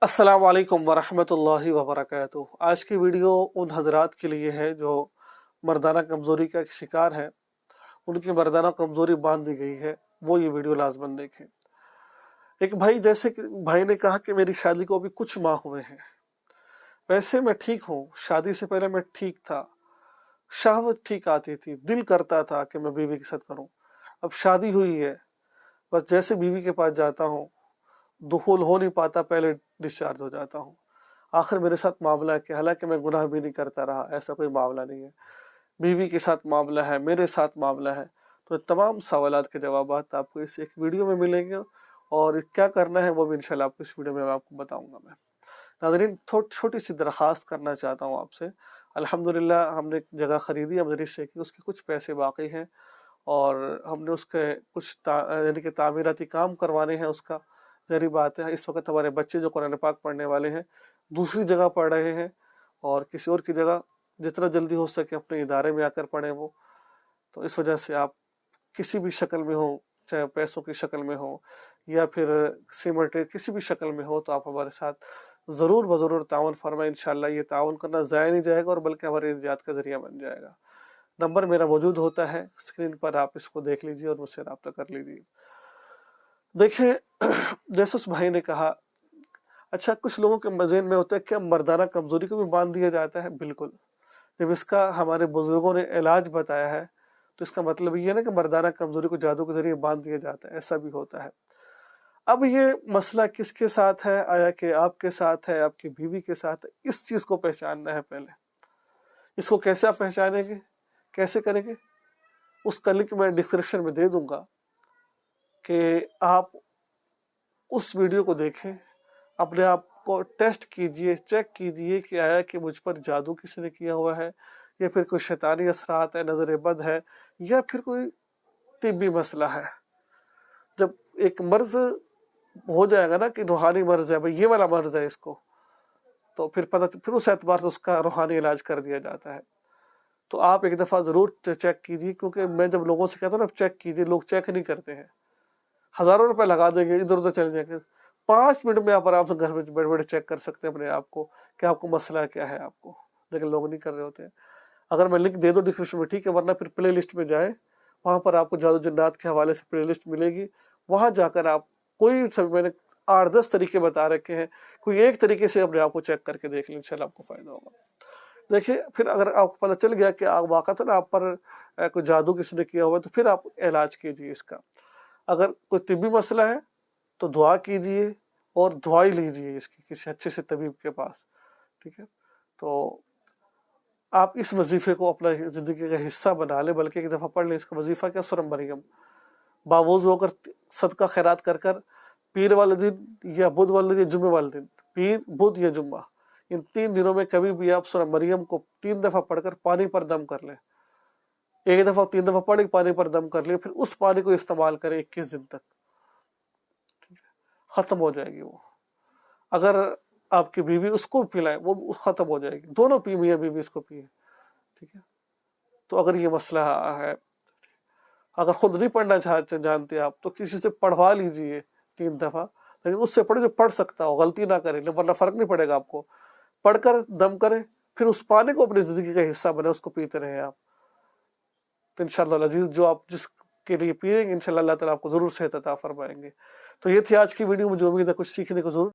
अस्सलाम वालेकुम वरहमतुल्लाहि वबरकातुहू। आज की वीडियो उन हजरात के लिए है जो मर्दाना कमज़ोरी का शिकार है, उनकी मर्दाना कमज़ोरी बांध दी गई है, वो ये वीडियो लाजमन देखें। एक भाई जैसे कि भाई ने कहा कि मेरी शादी को अभी कुछ माह हुए हैं, वैसे मैं ठीक हूँ, शादी से पहले मैं ठीक था, शहवत ठीक आती थी, दिल करता था कि मैं बीवी के साथ करूँ। अब शादी हुई है, बस जैसे बीवी के पास जाता हूँ, दुखूल हो नहीं पाता, पहले डिस्चार्ज हो जाता हूँ। आखिर मेरे साथ मामला है कि हालांकि मैं गुनाह भी नहीं करता रहा, ऐसा कोई मामला नहीं है, बीवी के साथ मामला है, मेरे साथ मामला है। तो तमाम सवालात के जवाब आपको इस एक वीडियो में मिलेंगे, और क्या करना है वो भी इंशाल्लाह आपको इस वीडियो में मैं आपको बताऊंगा। मैं नाज़रीन छोटी सी दरख्वास्त करना चाहता हूँ आपसे। अल्हम्दुलिल्लाह हमने एक जगह ख़रीदी अमजरी से की, उसके कुछ पैसे बाकी हैं और हमने उसके कुछ यानी कि तामीराती काम करवाने हैं। उसका ज़ाहिर बात है इस वक्त हमारे बच्चे जो कुरान पाक पढ़ने वाले हैं दूसरी जगह पढ़ रहे हैं, और किसी और की जगह जितना जल्दी हो सके अपने इदारे में आकर पढ़ें वो। तो इस वजह से आप किसी भी शक्ल में हो, चाहे पैसों की शक्ल में हो या फिर सीमेंट किसी भी शक्ल में हो, तो आप हमारे साथ ज़रूर ज़रूर ताउन फरमाएं। इंशाल्लाह ये ताउन करना ज़ाया नहीं जाएगा और बल्कि हमारे निजात का ज़रिया बन जाएगा। नंबर मेरा मौजूद होता है स्क्रीन पर, आप इसको देख लीजिए और मुझसे रब्ता कर लीजिए। देखिए जैसे उस भाई ने कहा, अच्छा कुछ लोगों के मज़ेन में होता है कि मर्दाना कमज़ोरी को भी बांध दिया जाता है। बिल्कुल, जब इसका हमारे बुजुर्गों ने इलाज बताया है तो इसका मतलब ये है ना कि मर्दाना कमज़ोरी को जादू के ज़रिए बांध दिया जाता है, ऐसा भी होता है। अब ये मसला किसके साथ है, आया कि आपके साथ है, आपकी बीवी के साथ है, इस चीज़ को पहचानना है पहले। इसको कैसे आप पहचानेंगे, कैसे करेंगे, उसका लिंक मैं डिस्क्रिप्शन में दे दूंगा कि आप उस वीडियो को देखें, अपने आप को टेस्ट कीजिए, चेक कीजिए कि आया कि मुझ पर जादू किसी ने किया हुआ है, या फिर कोई शैतानी असरात है, नजर बद है, या फिर कोई तिब्बी मसला है। जब एक मर्ज हो जाएगा ना कि रूहानी मर्ज है भाई, ये वाला मर्ज है इसको, तो फिर उस एतबार से उसका रूहानी इलाज कर दिया जाता है। तो आप एक दफ़ा ज़रूर चेक कीजिए, क्योंकि मैं जब लोगों से कहता हूँ ना चेक कीजिए, लोग चेक नहीं करते हैं, हज़ारों रुपए लगा देंगे, इधर उधर चले जाएंगे। 5 मिनट में आप आराम से घर में बैठे बैठे चेक कर सकते हैं अपने आप को कि आपको मसला क्या है आपको, लेकिन लोग नहीं कर रहे होते हैं। अगर मैं लिंक दे दूँ डिस्क्रिप्शन में ठीक है, वरना फिर प्ले लिस्ट में जाए, वहाँ पर आपको जादू जन्नात के हवाले से प्ले लिस्ट मिलेगी, वहाँ जाकर आप कोई सब मैंने 8-10 तरीके बता रखे हैं, कोई एक तरीके से अपने आप को चेक करके देख लें, इंशाल्लाह आपको फ़ायदा होगा। देखिए फिर अगर आपको पता चल गया कि आप वाक़तन आप पर कोई जादू किसी ने किया हुआ है, तो फिर आप इलाज कीजिए इसका। अगर कोई तिब्बी मसला है तो दुआ कीजिए और दुआई लीजिए इसकी किसी अच्छे से तबीब के पास, ठीक है। तो आप इस वजीफे को अपना ज़िंदगी का हिस्सा बना लें, बल्कि एक दफ़ा पढ़ लें इसका वजीफ़ा क्या, सूरह मरियम बावजू होकर सदका खैरात कर कर पीर वाले दिन या बुध वाले दिन या जुम्मे वाले दिन, पीर बुध या जुम्मा, इन 3 दिनों में कभी भी आप सूरह मरियम को 3 दफ़ा पढ़कर पानी पर दम कर लें। एक दफ़ा 3 दफ़ा पढ़ पानी पर दम कर लें, फिर उस पानी को इस्तेमाल करें 21 दिन तक, ख़त्म हो जाएगी वो। अगर आपकी बीवी उसको पिलाए वो ख़त्म हो जाएगी, दोनों पी, मियाँ बीवी इसको पिए, ठीक है। तो अगर ये मसला है, अगर खुद नहीं पढ़ना जानते आप तो किसी से पढ़वा लीजिए 3 दफ़ा, लेकिन उससे पढ़े जो पढ़ सकता हो, गलती ना करें, वरना फ़र्क नहीं पड़ेगा आपको। पढ़कर दम करें, फिर उस पानी को अपनी ज़िंदगी का हिस्सा बने, उसको पीते रहें आप। तो इंशाअल्लाह अज़ीज़ जो आप जिसके लिए पिएंगे, इंशाअल्लाह अल्लाह ताला आपको ज़रूर सेहत अता फरमाएंगे। तो ये थी आज की वीडियो, मुझे उम्मीद है कुछ सीखने को ज़रूर